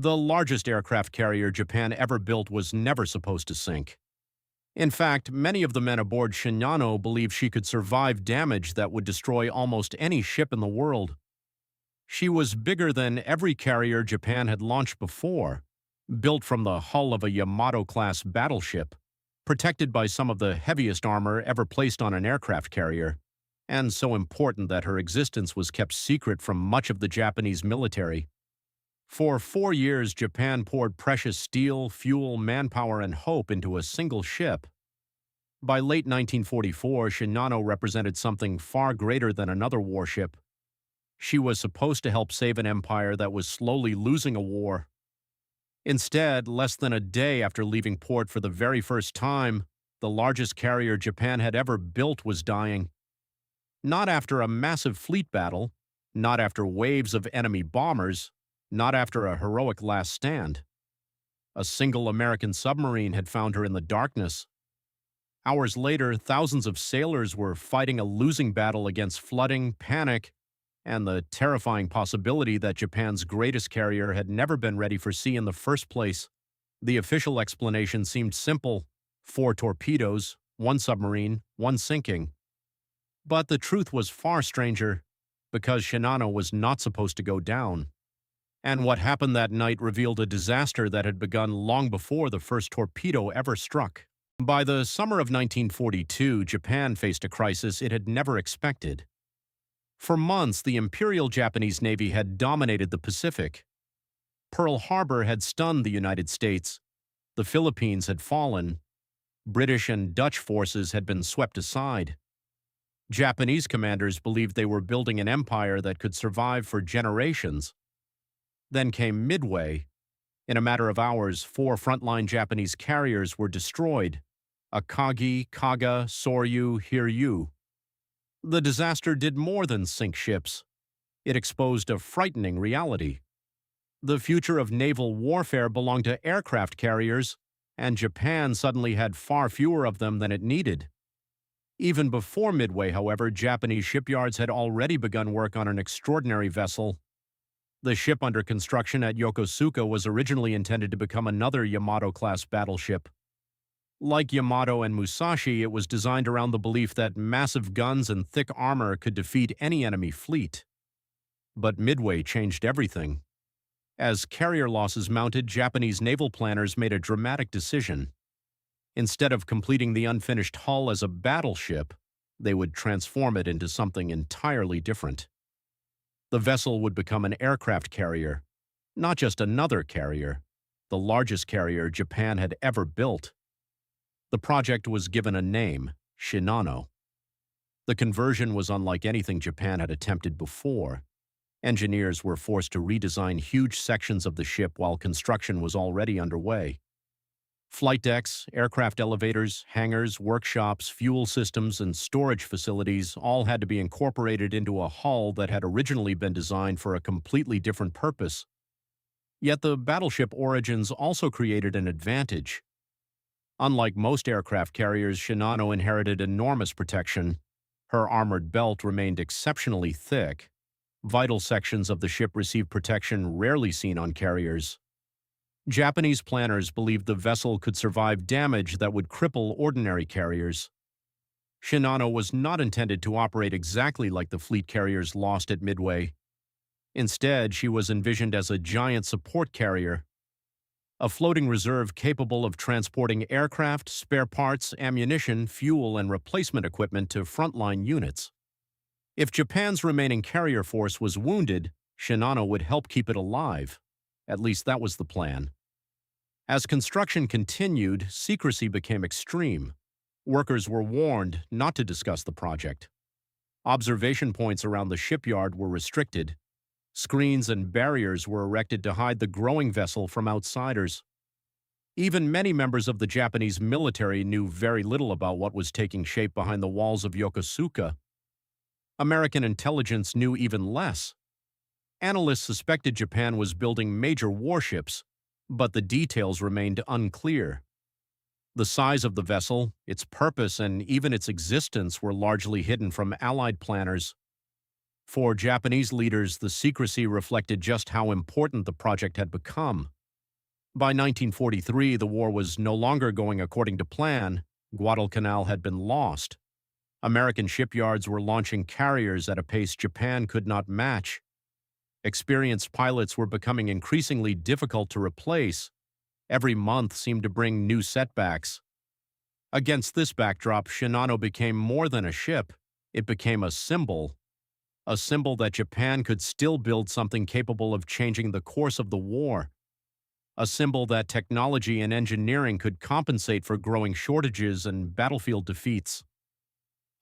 The largest aircraft carrier Japan ever built was never supposed to sink. In fact, many of the men aboard Shinano believed she could survive damage that would destroy almost any ship in the world. She was bigger than every carrier Japan had launched before, built from the hull of a Yamato-class battleship, protected by some of the heaviest armor ever placed on an aircraft carrier, and so important that her existence was kept secret from much of the Japanese military. For 4 years, Japan poured precious steel, fuel, manpower, and hope into a single ship. By late 1944, Shinano represented something far greater than another warship. She was supposed to help save an empire that was slowly losing a war. Instead, less than a day after leaving port for the very first time, the largest carrier Japan had ever built was dying. Not after a massive fleet battle, not after waves of enemy bombers, not after a heroic last stand. A single American submarine had found her in the darkness. Hours later, thousands of sailors were fighting a losing battle against flooding, panic, and the terrifying possibility that Japan's greatest carrier had never been ready for sea in the first place. The official explanation seemed simple: 4 torpedoes, 1 submarine, 1 sinking. But the truth was far stranger, because Shinano was not supposed to go down. And what happened that night revealed a disaster that had begun long before the first torpedo ever struck. By the summer of 1942, Japan faced a crisis it had never expected. For months, the Imperial Japanese Navy had dominated the Pacific. Pearl Harbor had stunned the United States. The Philippines had fallen. British and Dutch forces had been swept aside. Japanese commanders believed they were building an empire that could survive for generations. Then came Midway. In a matter of hours, 4 frontline Japanese carriers were destroyed: Akagi, Kaga, Soryu, Hiryu. The disaster did more than sink ships. It exposed a frightening reality. The future of naval warfare belonged to aircraft carriers, and Japan suddenly had far fewer of them than it needed. Even before Midway, however, Japanese shipyards had already begun work on an extraordinary vessel. The ship under construction at Yokosuka was originally intended to become another Yamato-class battleship. Like Yamato and Musashi, it was designed around the belief that massive guns and thick armor could defeat any enemy fleet. But Midway changed everything. As carrier losses mounted, Japanese naval planners made a dramatic decision. Instead of completing the unfinished hull as a battleship, they would transform it into something entirely different. The vessel would become an aircraft carrier, not just another carrier, the largest carrier Japan had ever built. The project was given a name: Shinano. The conversion was unlike anything Japan had attempted before. Engineers were forced to redesign huge sections of the ship while construction was already underway. Flight decks, aircraft elevators, hangars, workshops, fuel systems, and storage facilities all had to be incorporated into a hull that had originally been designed for a completely different purpose. Yet the battleship origins also created an advantage. Unlike most aircraft carriers, Shinano inherited enormous protection. Her armored belt remained exceptionally thick. Vital sections of the ship received protection rarely seen on carriers. Japanese planners believed the vessel could survive damage that would cripple ordinary carriers. Shinano was not intended to operate exactly like the fleet carriers lost at Midway. Instead, she was envisioned as a giant support carrier, a floating reserve capable of transporting aircraft, spare parts, ammunition, fuel, and replacement equipment to frontline units. If Japan's remaining carrier force was wounded, Shinano would help keep it alive. At least that was the plan. As construction continued, secrecy became extreme. Workers were warned not to discuss the project. Observation points around the shipyard were restricted. Screens and barriers were erected to hide the growing vessel from outsiders. Even many members of the Japanese military knew very little about what was taking shape behind the walls of Yokosuka. American intelligence knew even less. Analysts suspected Japan was building major warships, but the details remained unclear. The size of the vessel, its purpose, and even its existence were largely hidden from Allied planners. For Japanese leaders, the secrecy reflected just how important the project had become. By 1943, the war was no longer going according to plan. Guadalcanal had been lost. American shipyards were launching carriers at a pace Japan could not match. Experienced pilots were becoming increasingly difficult to replace. Every month seemed to bring new setbacks. Against this backdrop, Shinano became more than a ship. It became a symbol that Japan could still build something capable of changing the course of the war, a symbol that technology and engineering could compensate for growing shortages and battlefield defeats,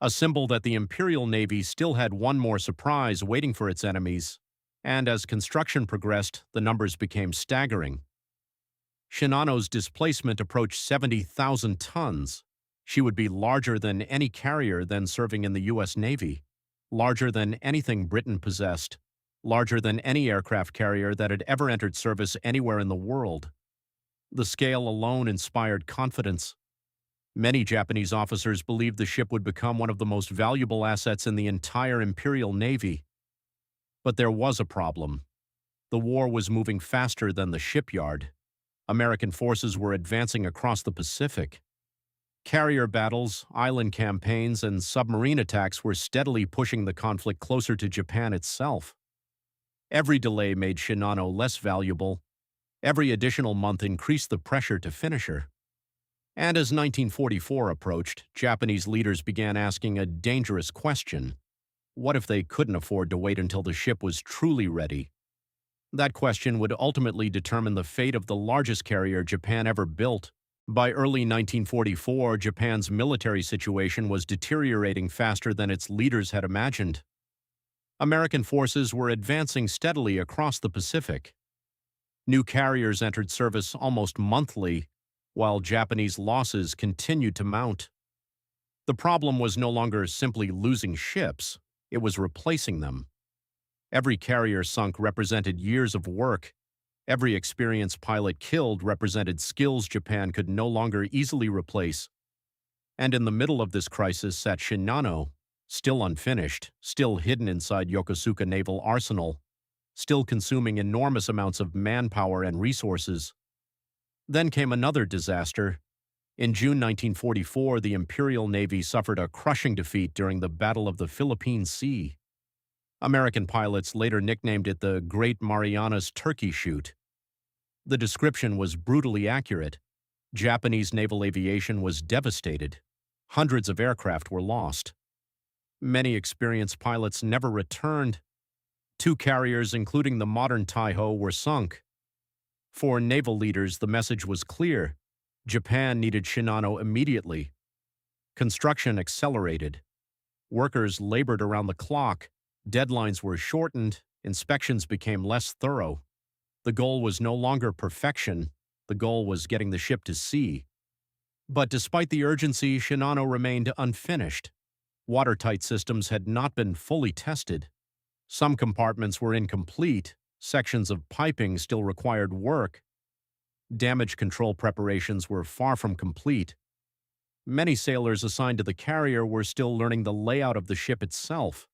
a symbol that the Imperial Navy still had one more surprise waiting for its enemies, and as construction progressed, the numbers became staggering. Shinano's displacement approached 70,000 tons. She would be larger than any carrier then serving in the U.S. Navy, larger than anything Britain possessed, larger than any aircraft carrier that had ever entered service anywhere in the world. The scale alone inspired confidence. Many Japanese officers believed the ship would become one of the most valuable assets in the entire Imperial Navy. But there was a problem. The war was moving faster than the shipyard. American forces were advancing across the Pacific. Carrier battles, island campaigns, and submarine attacks were steadily pushing the conflict closer to Japan itself. Every delay made Shinano less valuable. Every additional month increased the pressure to finish her. And as 1944 approached, Japanese leaders began asking a dangerous question. What if they couldn't afford to wait until the ship was truly ready? That question would ultimately determine the fate of the largest carrier Japan ever built. By early 1944, Japan's military situation was deteriorating faster than its leaders had imagined. American forces were advancing steadily across the Pacific. New carriers entered service almost monthly, while Japanese losses continued to mount. The problem was no longer simply losing ships, it was replacing them. Every carrier sunk represented years of work. Every experienced pilot killed represented skills Japan could no longer easily replace. And in the middle of this crisis sat Shinano, still unfinished, still hidden inside Yokosuka Naval Arsenal, still consuming enormous amounts of manpower and resources. Then came another disaster. In June 1944, the Imperial Navy suffered a crushing defeat during the Battle of the Philippine Sea. American pilots later nicknamed it the Great Marianas Turkey Shoot. The description was brutally accurate. Japanese naval aviation was devastated. Hundreds of aircraft were lost. Many experienced pilots never returned. 2 carriers, including the modern Taiho, were sunk. For naval leaders, the message was clear. Japan needed Shinano immediately. Construction accelerated. Workers labored around the clock. Deadlines were shortened, inspections became less thorough. The goal was no longer perfection, the goal was getting the ship to sea. But despite the urgency, Shinano remained unfinished. Watertight systems had not been fully tested. Some compartments were incomplete, sections of piping still required work. Damage control preparations were far from complete. Many sailors assigned to the carrier were still learning the layout of the ship itself.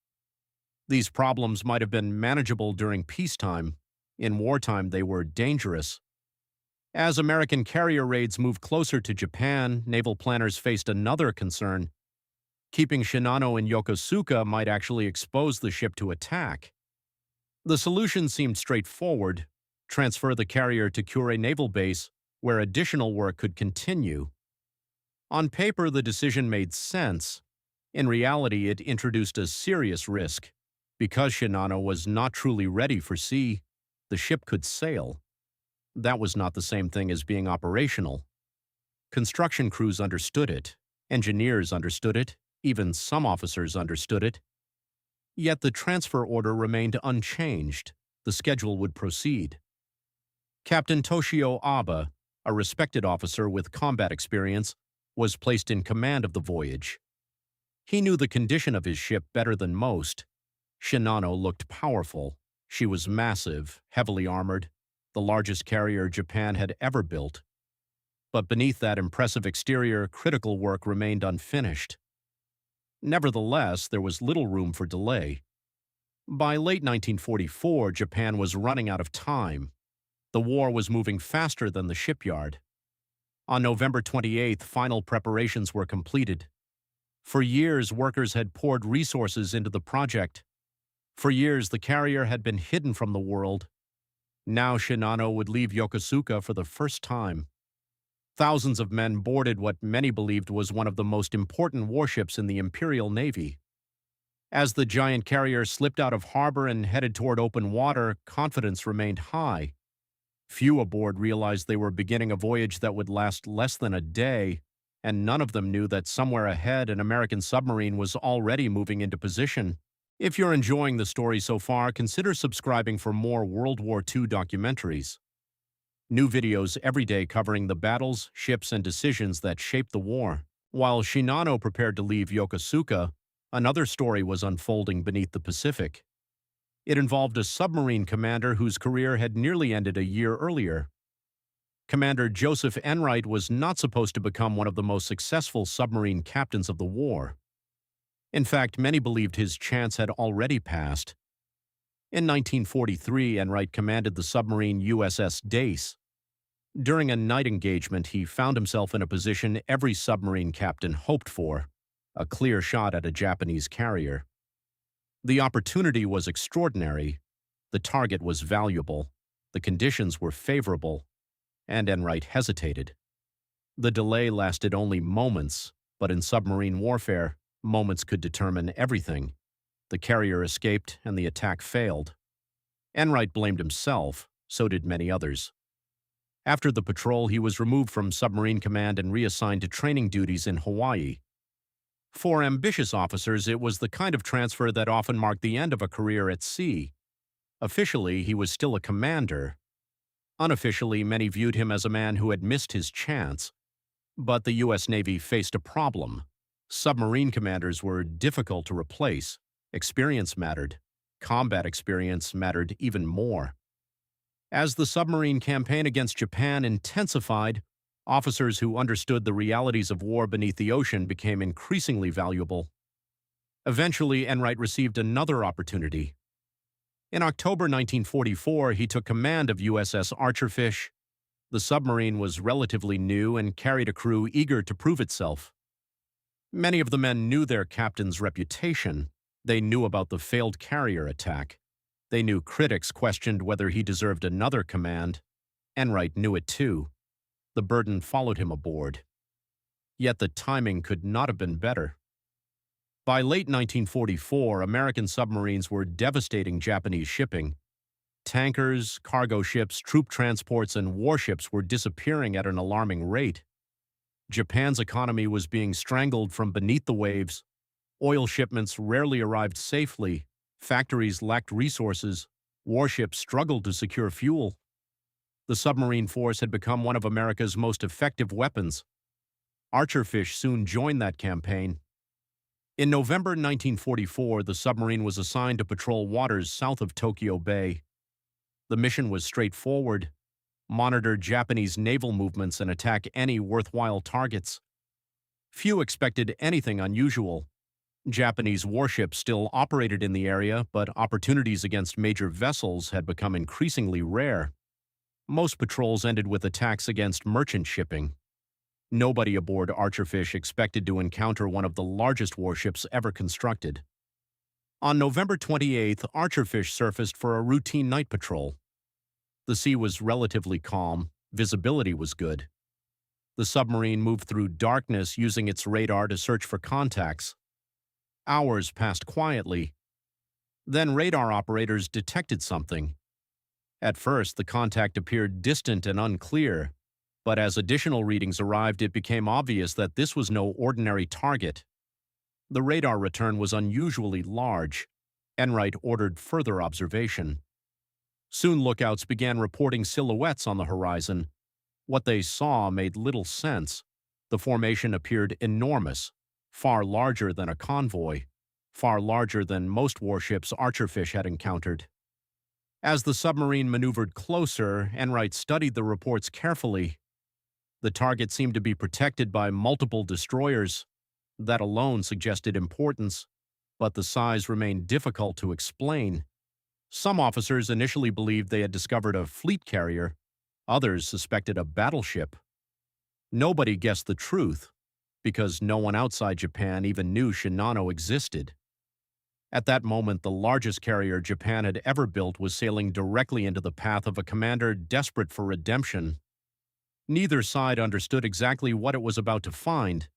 These problems might have been manageable during peacetime. In wartime, they were dangerous. As American carrier raids moved closer to Japan, naval planners faced another concern. Keeping Shinano in Yokosuka might actually expose the ship to attack. The solution seemed straightforward: transfer the carrier to Kure Naval Base, where additional work could continue. On paper, the decision made sense. In reality, it introduced a serious risk. Because Shinano was not truly ready for sea, the ship could sail. That was not the same thing as being operational. Construction crews understood it. Engineers understood it. Even some officers understood it. Yet the transfer order remained unchanged. The schedule would proceed. Captain Toshio Aba, a respected officer with combat experience, was placed in command of the voyage. He knew the condition of his ship better than most. Shinano looked powerful. She was massive, heavily armored, the largest carrier Japan had ever built. But beneath that impressive exterior, critical work remained unfinished. Nevertheless, there was little room for delay. By late 1944, Japan was running out of time. The war was moving faster than the shipyard. On November 28th, final preparations were completed. For years, workers had poured resources into the project. For years, the carrier had been hidden from the world. Now Shinano would leave Yokosuka for the first time. Thousands of men boarded what many believed was one of the most important warships in the Imperial Navy. As the giant carrier slipped out of harbor and headed toward open water, confidence remained high. Few aboard realized they were beginning a voyage that would last less than a day, and none of them knew that somewhere ahead an American submarine was already moving into position. If you're enjoying the story so far, consider subscribing for more World War II documentaries. New videos every day covering the battles, ships, and decisions that shaped the war. While Shinano prepared to leave Yokosuka, another story was unfolding beneath the Pacific. It involved a submarine commander whose career had nearly ended a year earlier. Commander Joseph Enright was not supposed to become one of the most successful submarine captains of the war. In fact, many believed his chance had already passed. In 1943, Enright commanded the submarine USS Dace. During a night engagement, he found himself in a position every submarine captain hoped for, a clear shot at a Japanese carrier. The opportunity was extraordinary, the target was valuable, the conditions were favorable, and Enright hesitated. The delay lasted only moments, but in submarine warfare, moments could determine everything. The carrier escaped and the attack failed. Enright blamed himself, so did many others. After the patrol, he was removed from submarine command and reassigned to training duties in Hawaii. For ambitious officers, it was the kind of transfer that often marked the end of a career at sea. Officially, he was still a commander. Unofficially, many viewed him as a man who had missed his chance. But the U.S. Navy faced a problem. Submarine commanders were difficult to replace. Experience mattered. Combat experience mattered even more. As the submarine campaign against Japan intensified, officers who understood the realities of war beneath the ocean became increasingly valuable. Eventually, Enright received another opportunity. In October 1944, he took command of USS Archerfish. The submarine was relatively new and carried a crew eager to prove itself. Many of the men knew their captain's reputation. They knew about the failed carrier attack. They knew critics questioned whether he deserved another command. Enright knew it too. The burden followed him aboard. Yet the timing could not have been better. By late 1944, American submarines were devastating Japanese shipping. Tankers, cargo ships, troop transports, and warships were disappearing at an alarming rate. Japan's economy was being strangled from beneath the waves. Oil shipments rarely arrived safely. Factories lacked resources. Warships struggled to secure fuel. The submarine force had become one of America's most effective weapons. Archerfish soon joined that campaign. In November 1944, the submarine was assigned to patrol waters south of Tokyo Bay. The mission was straightforward: monitor Japanese naval movements and attack any worthwhile targets. Few expected anything unusual. Japanese warships still operated in the area, but opportunities against major vessels had become increasingly rare. Most patrols ended with attacks against merchant shipping. Nobody aboard Archerfish expected to encounter one of the largest warships ever constructed. On November 28th, Archerfish surfaced for a routine night patrol. The sea was relatively calm, visibility was good. The submarine moved through darkness using its radar to search for contacts. Hours passed quietly. Then radar operators detected something. At first, the contact appeared distant and unclear, but as additional readings arrived, it became obvious that this was no ordinary target. The radar return was unusually large. Enright ordered further observation. Soon lookouts began reporting silhouettes on the horizon. What they saw made little sense. The formation appeared enormous, far larger than a convoy, far larger than most warships Archerfish had encountered. As the submarine maneuvered closer, Enright studied the reports carefully. The target seemed to be protected by multiple destroyers. That alone suggested importance, but the size remained difficult to explain. Some officers initially believed they had discovered a fleet carrier, others suspected a battleship. Nobody guessed the truth, because no one outside Japan even knew Shinano existed. At that moment, the largest carrier Japan had ever built was sailing directly into the path of a commander desperate for redemption. Neither side understood exactly what it was about to find,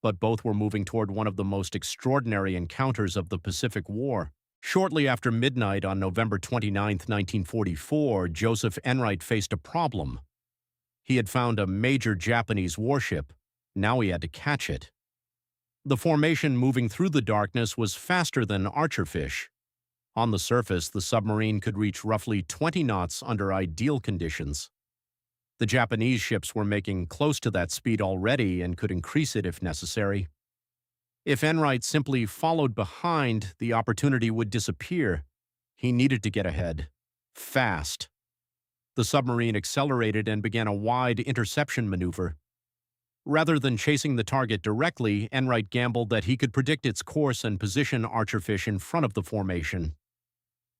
but both were moving toward one of the most extraordinary encounters of the Pacific War. Shortly after midnight on November 29, 1944, Joseph Enright faced a problem. He had found a major Japanese warship. Now he had to catch it. The formation moving through the darkness was faster than Archerfish. On the surface, the submarine could reach roughly 20 knots under ideal conditions. The Japanese ships were making close to that speed already and could increase it if necessary. If Enright simply followed behind, the opportunity would disappear. He needed to get ahead. Fast. The submarine accelerated and began a wide interception maneuver. Rather than chasing the target directly, Enright gambled that he could predict its course and position Archerfish in front of the formation.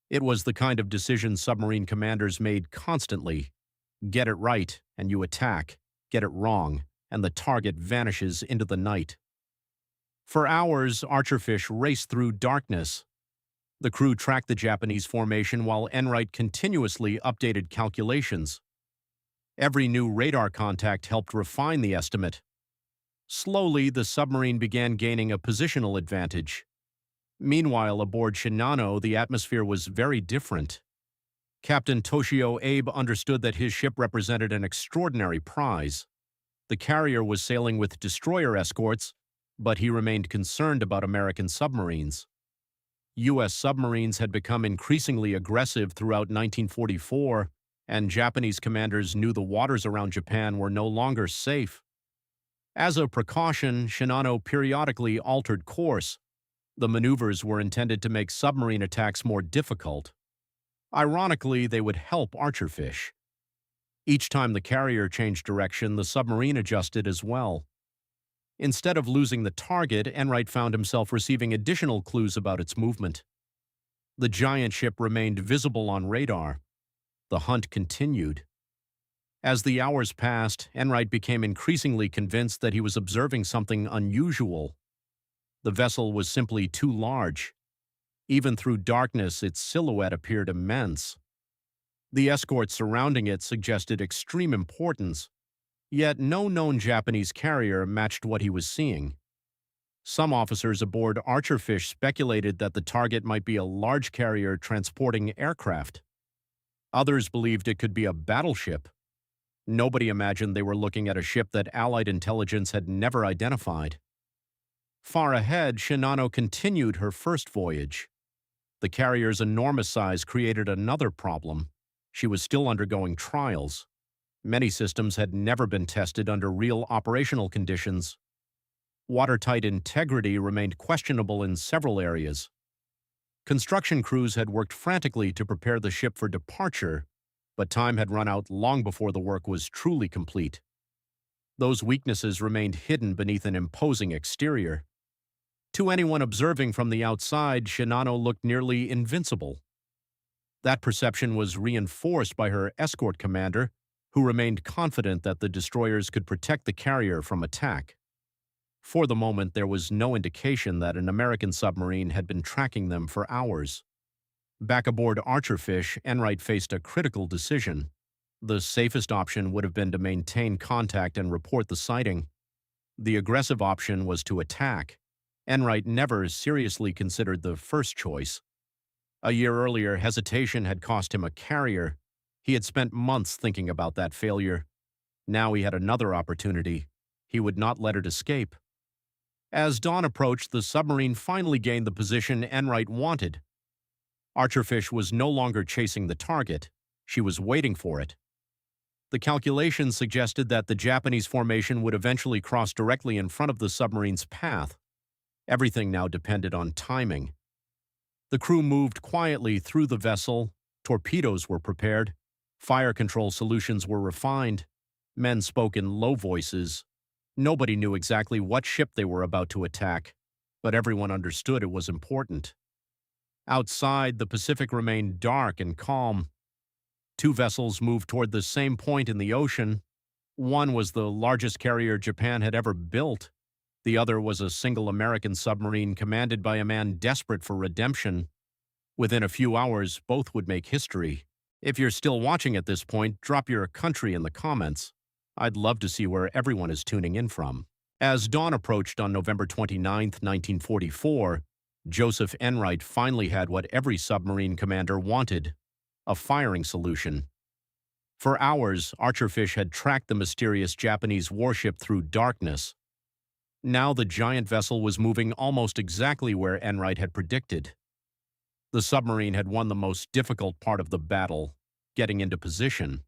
It was the kind of decision submarine commanders made constantly. Get it right, and you attack. Get it wrong, and the target vanishes into the night. For hours, Archerfish raced through darkness. The crew tracked the Japanese formation while Enright continuously updated calculations. Every new radar contact helped refine the estimate. Slowly, the submarine began gaining a positional advantage. Meanwhile, aboard Shinano, the atmosphere was very different. Captain Toshio Abe understood that his ship represented an extraordinary prize. The carrier was sailing with destroyer escorts, but he remained concerned about American submarines. U.S. submarines had become increasingly aggressive throughout 1944, and Japanese commanders knew the waters around Japan were no longer safe. As a precaution, Shinano periodically altered course. The maneuvers were intended to make submarine attacks more difficult. Ironically, they would help Archerfish. Each time the carrier changed direction, the submarine adjusted as well. Instead of losing the target, Enright found himself receiving additional clues about its movement. The giant ship remained visible on radar. The hunt continued. As the hours passed, Enright became increasingly convinced that he was observing something unusual. The vessel was simply too large. Even through darkness, its silhouette appeared immense. The escorts surrounding it suggested extreme importance, yet no known Japanese carrier matched what he was seeing. Some officers aboard Archerfish speculated that the target might be a large carrier transporting aircraft. Others believed it could be a battleship. Nobody imagined they were looking at a ship that Allied intelligence had never identified. Far ahead, Shinano continued her first voyage. The carrier's enormous size created another problem. She was still undergoing trials. Many systems had never been tested under real operational conditions. Watertight integrity remained questionable in several areas. Construction crews had worked frantically to prepare the ship for departure, but time had run out long before the work was truly complete. Those weaknesses remained hidden beneath an imposing exterior. To anyone observing from the outside, Shinano looked nearly invincible. That perception was reinforced by her escort commander, who remained confident that the destroyers could protect the carrier from attack. For the moment, there was no indication that an American submarine had been tracking them for hours. Back aboard Archerfish, Enright faced a critical decision. The safest option would have been to maintain contact and report the sighting. The aggressive option was to attack. Enright never seriously considered the first choice. A year earlier, hesitation had cost him a carrier. He had spent months thinking about that failure. Now he had another opportunity. He would not let it escape. As dawn approached, the submarine finally gained the position Enright wanted. Archerfish was no longer chasing the target. She was waiting for it. The calculations suggested that the Japanese formation would eventually cross directly in front of the submarine's path. Everything now depended on timing. The crew moved quietly through the vessel. Torpedoes were prepared. Fire control solutions were refined. Men spoke in low voices. Nobody knew exactly what ship they were about to attack, but everyone understood it was important. Outside, the Pacific remained dark and calm. Two vessels moved toward the same point in the ocean. One was the largest carrier Japan had ever built. The other was a single American submarine commanded by a man desperate for redemption. Within a few hours, both would make history. If you're still watching at this point, drop your country in the comments. I'd love to see where everyone is tuning in from. As dawn approached on November 29, 1944, Joseph Enright finally had what every submarine commander wanted: a firing solution. For hours, Archerfish had tracked the mysterious Japanese warship through darkness. Now the giant vessel was moving almost exactly where Enright had predicted. The submarine had won the most difficult part of the battle, getting into position.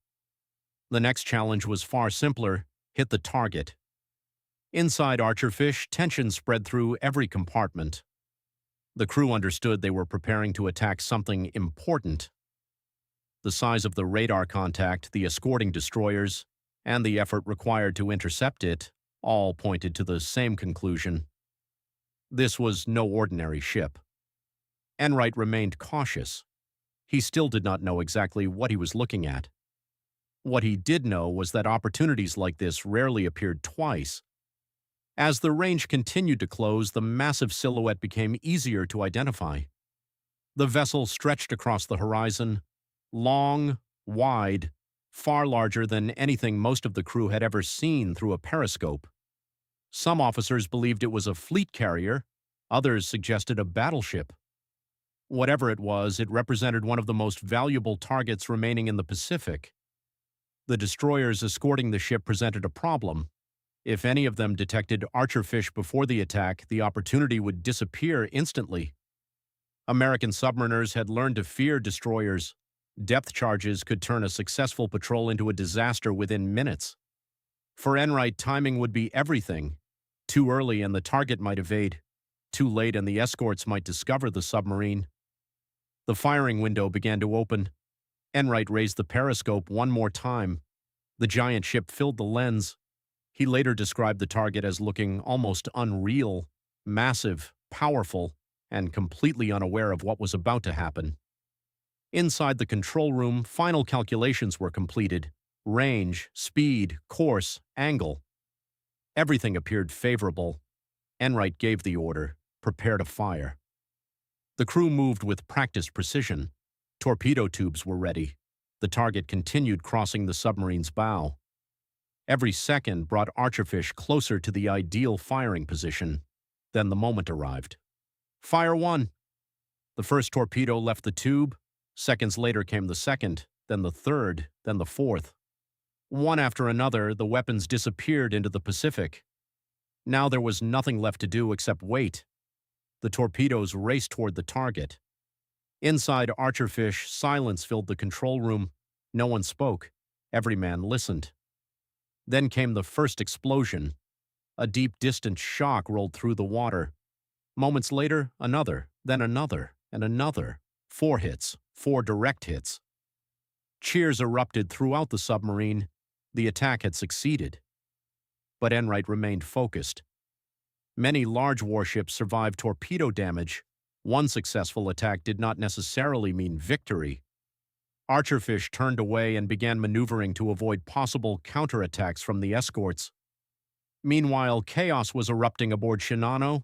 The next challenge was far simpler: hit the target. Inside Archerfish, tension spread through every compartment. The crew understood they were preparing to attack something important. The size of the radar contact, the escorting destroyers, and the effort required to intercept it all pointed to the same conclusion. This was no ordinary ship. Enright remained cautious. He still did not know exactly what he was looking at. What he did know was that opportunities like this rarely appeared twice. As the range continued to close, the massive silhouette became easier to identify. The vessel stretched across the horizon, long, wide, far larger than anything most of the crew had ever seen through a periscope. Some officers believed it was a fleet carrier, others suggested a battleship. Whatever it was, it represented one of the most valuable targets remaining in the Pacific. The destroyers escorting the ship presented a problem. If any of them detected Archerfish before the attack, the opportunity would disappear instantly. American submariners had learned to fear destroyers. Depth charges could turn a successful patrol into a disaster within minutes. For Enright, timing would be everything. Too early and the target might evade. Too late and the escorts might discover the submarine. The firing window began to open. Enright raised the periscope one more time. The giant ship filled the lens. He later described the target as looking almost unreal, massive, powerful, and completely unaware of what was about to happen. Inside the control room, final calculations were completed: range, speed, course, angle. Everything appeared favorable. Enright gave the order: prepare to fire. The crew moved with practiced precision. Torpedo tubes were ready. The target continued crossing the submarine's bow. Every second brought Archerfish closer to the ideal firing position. Then the moment arrived. Fire one. The first torpedo left the tube. Seconds later came the second, then the third, then the fourth. One after another, the weapons disappeared into the Pacific. Now there was nothing left to do except wait. The torpedoes raced toward the target. Inside Archerfish, silence filled the control room. No one spoke. Every man listened. Then came the first explosion. A deep, distant shock rolled through the water. Moments later, another, then another, and another. 4 hits, 4 direct hits. Cheers erupted throughout the submarine. The attack had succeeded. But Enright remained focused. Many large warships survived torpedo damage. One successful attack did not necessarily mean victory. Archerfish turned away and began maneuvering to avoid possible counterattacks from the escorts. Meanwhile, chaos was erupting aboard Shinano.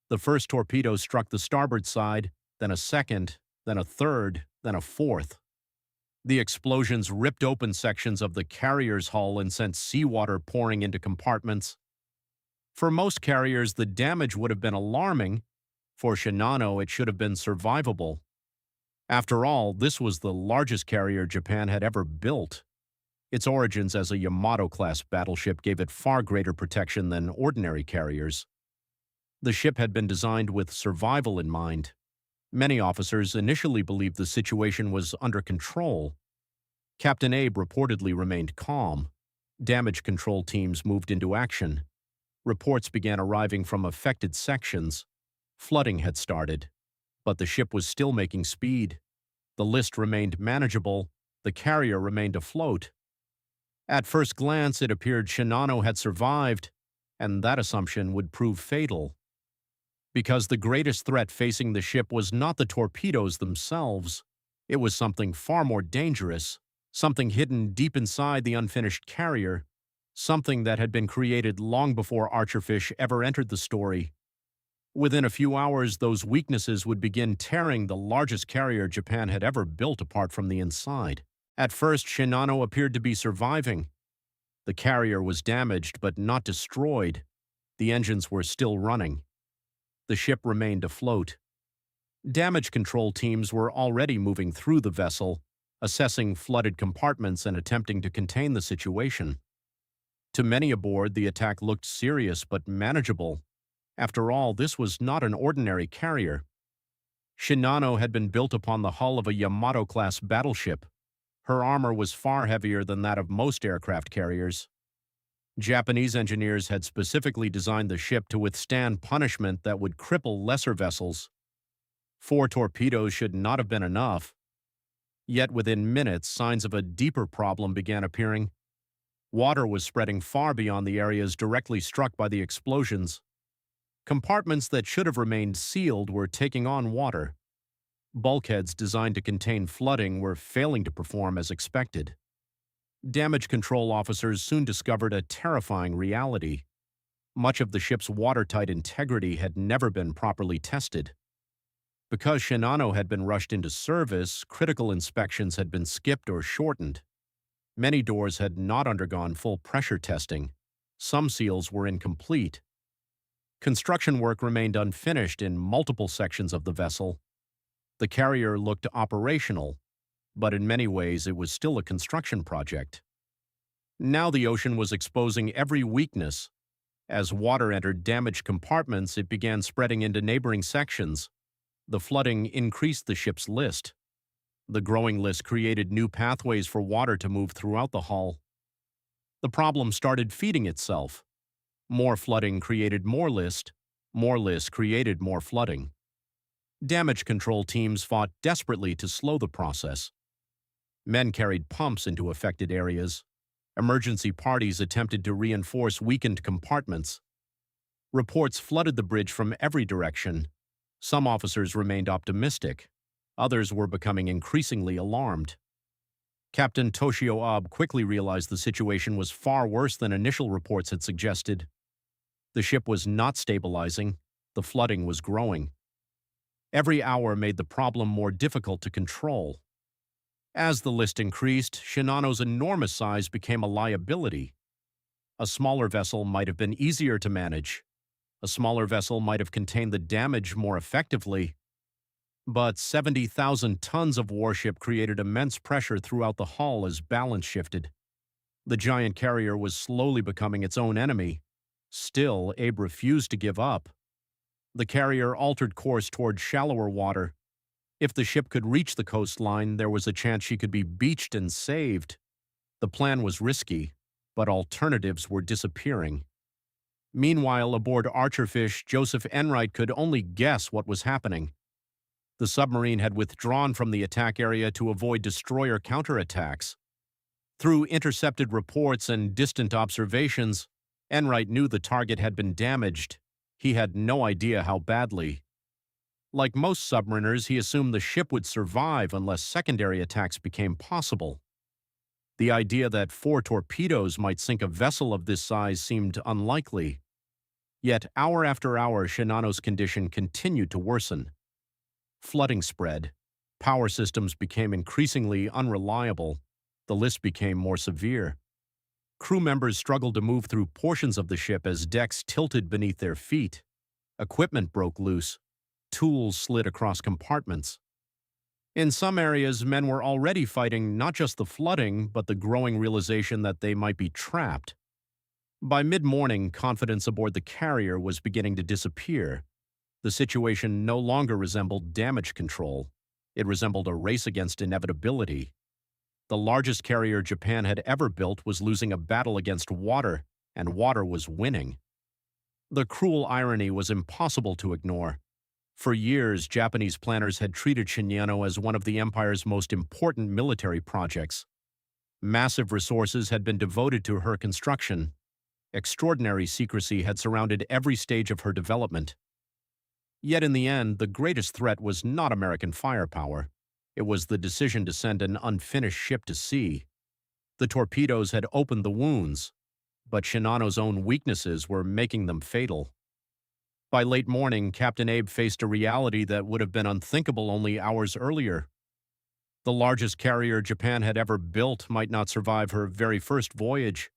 The first torpedo struck the starboard side, then a second, then a third, then a fourth. The explosions ripped open sections of the carrier's hull and sent seawater pouring into compartments. For most carriers, the damage would have been alarming. For Shinano, it should have been survivable. After all, this was the largest carrier Japan had ever built. Its origins as a Yamato-class battleship gave it far greater protection than ordinary carriers. The ship had been designed with survival in mind. Many officers initially believed the situation was under control. Captain Abe reportedly remained calm. Damage control teams moved into action. Reports began arriving from affected sections. Flooding had started, but the ship was still making speed. The list remained manageable. The carrier remained afloat. At first glance, it appeared Shinano had survived, and that assumption would prove fatal. Because the greatest threat facing the ship was not the torpedoes themselves, it was something far more dangerous, something hidden deep inside the unfinished carrier, something that had been created long before Archerfish ever entered the story. Within a few hours, those weaknesses would begin tearing the largest carrier Japan had ever built apart from the inside. At first, Shinano appeared to be surviving. The carrier was damaged but not destroyed. The engines were still running. The ship remained afloat. Damage control teams were already moving through the vessel, assessing flooded compartments and attempting to contain the situation. To many aboard, the attack looked serious but manageable. After all, this was not an ordinary carrier. Shinano had been built upon the hull of a Yamato-class battleship. Her armor was far heavier than that of most aircraft carriers. Japanese engineers had specifically designed the ship to withstand punishment that would cripple lesser vessels. 4 torpedoes should not have been enough. Yet within minutes, signs of a deeper problem began appearing. Water was spreading far beyond the areas directly struck by the explosions. Compartments that should have remained sealed were taking on water. Bulkheads designed to contain flooding were failing to perform as expected. Damage control officers soon discovered a terrifying reality. Much of the ship's watertight integrity had never been properly tested. Because Shinano had been rushed into service, critical inspections had been skipped or shortened. Many doors had not undergone full pressure testing. Some seals were incomplete. Construction work remained unfinished in multiple sections of the vessel. The carrier looked operational, but in many ways it was still a construction project. Now the ocean was exposing every weakness. As water entered damaged compartments, it began spreading into neighboring sections. The flooding increased the ship's list. The growing list created new pathways for water to move throughout the hull. The problem started feeding itself. More flooding created more list created more flooding. Damage control teams fought desperately to slow the process. Men carried pumps into affected areas. Emergency parties attempted to reinforce weakened compartments. Reports flooded the bridge from every direction. Some officers remained optimistic. Others were becoming increasingly alarmed. Captain Toshio Abe quickly realized the situation was far worse than initial reports had suggested. The ship was not stabilizing. The flooding was growing. Every hour made the problem more difficult to control. As the list increased, Shinano's enormous size became a liability. A smaller vessel might have been easier to manage. A smaller vessel might have contained the damage more effectively. But 70,000 tons of warship created immense pressure throughout the hull as balance shifted. The giant carrier was slowly becoming its own enemy. Still, Abe refused to give up. The carrier altered course toward shallower water. If the ship could reach the coastline, there was a chance she could be beached and saved. The plan was risky, but alternatives were disappearing. Meanwhile, aboard Archerfish, Joseph Enright could only guess what was happening. The submarine had withdrawn from the attack area to avoid destroyer counterattacks. Through intercepted reports and distant observations, Enright knew the target had been damaged. He had no idea how badly. Like most submariners, he assumed the ship would survive unless secondary attacks became possible. The idea that 4 torpedoes might sink a vessel of this size seemed unlikely. Yet, hour after hour, Shinano's condition continued to worsen. Flooding spread. Power systems became increasingly unreliable. The list became more severe. Crew members struggled to move through portions of the ship as decks tilted beneath their feet. Equipment broke loose. Tools slid across compartments. In some areas, men were already fighting not just the flooding, but the growing realization that they might be trapped. By mid-morning, confidence aboard the carrier was beginning to disappear. The situation no longer resembled damage control. It resembled a race against inevitability. The largest carrier Japan had ever built was losing a battle against water, and water was winning. The cruel irony was impossible to ignore. For years, Japanese planners had treated Shinano as one of the empire's most important military projects. Massive resources had been devoted to her construction. Extraordinary secrecy had surrounded every stage of her development. Yet in the end, the greatest threat was not American firepower. It was the decision to send an unfinished ship to sea. The torpedoes had opened the wounds, but Shinano's own weaknesses were making them fatal. By late morning, Captain Abe faced a reality that would have been unthinkable only hours earlier. The largest carrier Japan had ever built might not survive her very first voyage,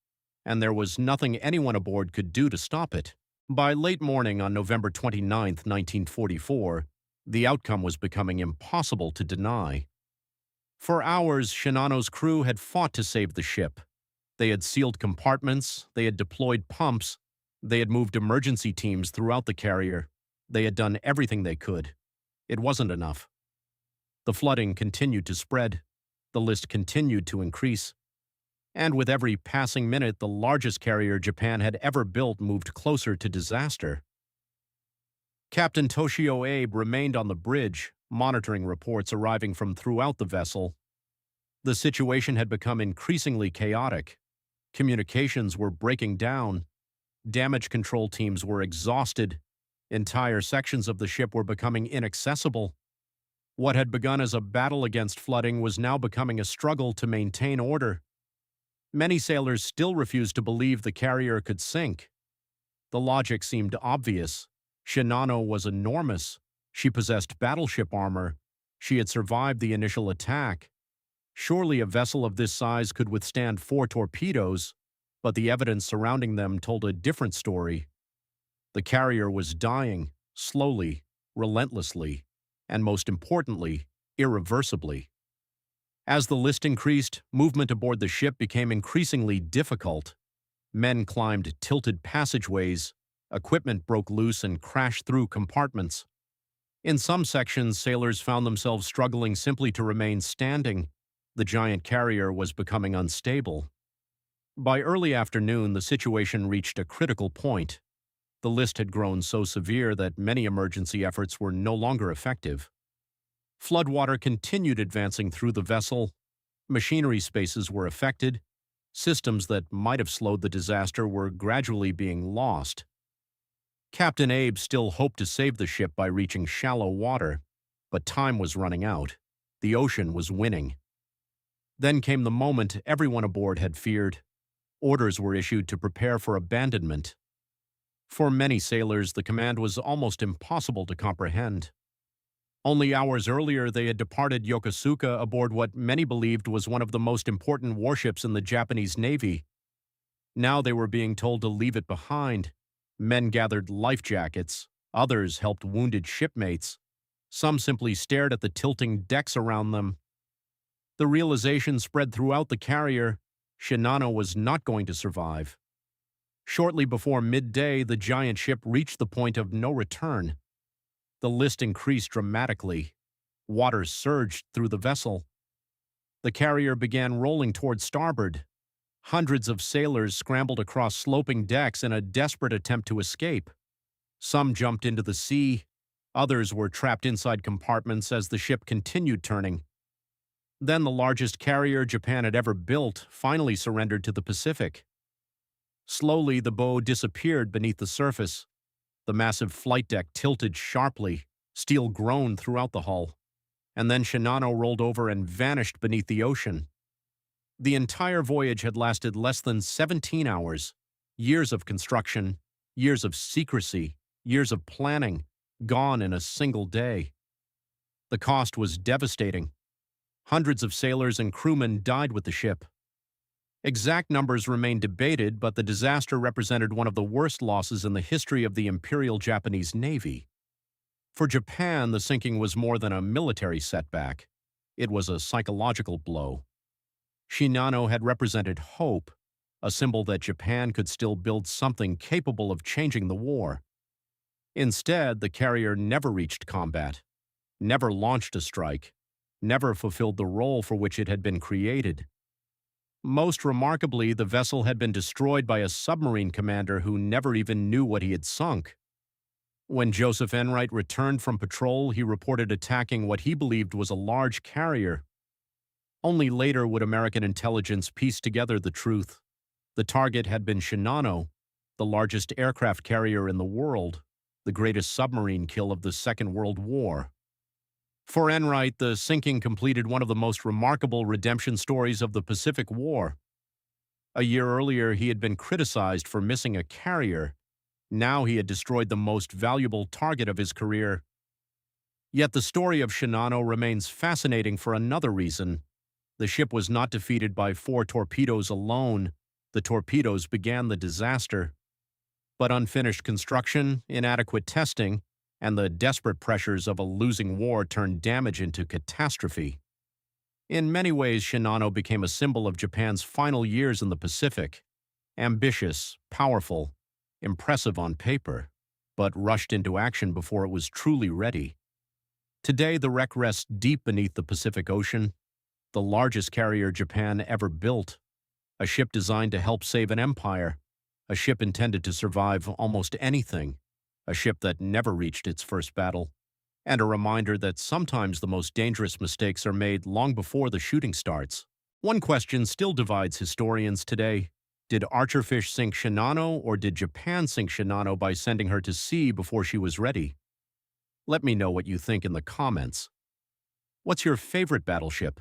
and there was nothing anyone aboard could do to stop it. By late morning on November 29, 1944, the outcome was becoming impossible to deny. For hours, Shinano's crew had fought to save the ship. They had sealed compartments, they had deployed pumps, they had moved emergency teams throughout the carrier. They had done everything they could. It wasn't enough. The flooding continued to spread. The list continued to increase. And with every passing minute, the largest carrier Japan had ever built moved closer to disaster. Captain Toshio Abe remained on the bridge, monitoring reports arriving from throughout the vessel. The situation had become increasingly chaotic. Communications were breaking down. Damage control teams were exhausted. Entire sections of the ship were becoming inaccessible. What had begun as a battle against flooding was now becoming a struggle to maintain order. Many sailors still refused to believe the carrier could sink. The logic seemed obvious. Shinano was enormous. She possessed battleship armor. She had survived the initial attack. Surely a vessel of this size could withstand 4 torpedoes, but the evidence surrounding them told a different story. The carrier was dying, slowly, relentlessly, and most importantly, irreversibly. As the list increased, movement aboard the ship became increasingly difficult. Men climbed tilted passageways, equipment broke loose and crashed through compartments. In some sections, sailors found themselves struggling simply to remain standing. The giant carrier was becoming unstable. By early afternoon, the situation reached a critical point. The list had grown so severe that many emergency efforts were no longer effective. Floodwater continued advancing through the vessel. Machinery spaces were affected. Systems that might have slowed the disaster were gradually being lost. Captain Abe still hoped to save the ship by reaching shallow water, but time was running out. The ocean was winning. Then came the moment everyone aboard had feared. Orders were issued to prepare for abandonment. For many sailors, the command was almost impossible to comprehend. Only hours earlier, they had departed Yokosuka aboard what many believed was one of the most important warships in the Japanese Navy. Now they were being told to leave it behind. Men gathered life jackets. Others helped wounded shipmates. Some simply stared at the tilting decks around them. The realization spread throughout the carrier. Shinano was not going to survive. Shortly before midday, the giant ship reached the point of no return. The list increased dramatically. Water surged through the vessel. The carrier began rolling toward starboard. Hundreds of sailors scrambled across sloping decks in a desperate attempt to escape. Some jumped into the sea. Others were trapped inside compartments as the ship continued turning. Then the largest carrier Japan had ever built finally surrendered to the Pacific. Slowly, the bow disappeared beneath the surface. The massive flight deck tilted sharply, steel groaned throughout the hull, and then Shinano rolled over and vanished beneath the ocean. The entire voyage had lasted less than 17 hours. Years of construction, years of secrecy, years of planning, gone in a single day. The cost was devastating. Hundreds of sailors and crewmen died with the ship. Exact numbers remain debated, but the disaster represented one of the worst losses in the history of the Imperial Japanese Navy. For Japan, the sinking was more than a military setback. It was a psychological blow. Shinano had represented hope, a symbol that Japan could still build something capable of changing the war. Instead, the carrier never reached combat, never launched a strike, never fulfilled the role for which it had been created. Most remarkably, the vessel had been destroyed by a submarine commander who never even knew what he had sunk. When Joseph Enright returned from patrol, he reported attacking what he believed was a large carrier. Only later would American intelligence piece together the truth. The target had been Shinano, the largest aircraft carrier in the world, the greatest submarine kill of the Second World War. For Enright, the sinking completed one of the most remarkable redemption stories of the Pacific War. A year earlier, he had been criticized for missing a carrier. Now he had destroyed the most valuable target of his career. Yet the story of Shinano remains fascinating for another reason. The ship was not defeated by 4 torpedoes alone. The torpedoes began the disaster. But unfinished construction, inadequate testing, and the desperate pressures of a losing war turned damage into catastrophe. In many ways, Shinano became a symbol of Japan's final years in the Pacific. Ambitious, powerful, impressive on paper, but rushed into action before it was truly ready. Today, the wreck rests deep beneath the Pacific Ocean, the largest carrier Japan ever built, a ship designed to help save an empire, a ship intended to survive almost anything, a ship that never reached its first battle, and a reminder that sometimes the most dangerous mistakes are made long before the shooting starts. One question still divides historians today. Did Archerfish sink Shinano, or did Japan sink Shinano by sending her to sea before she was ready? Let me know what you think in the comments. What's your favorite battleship?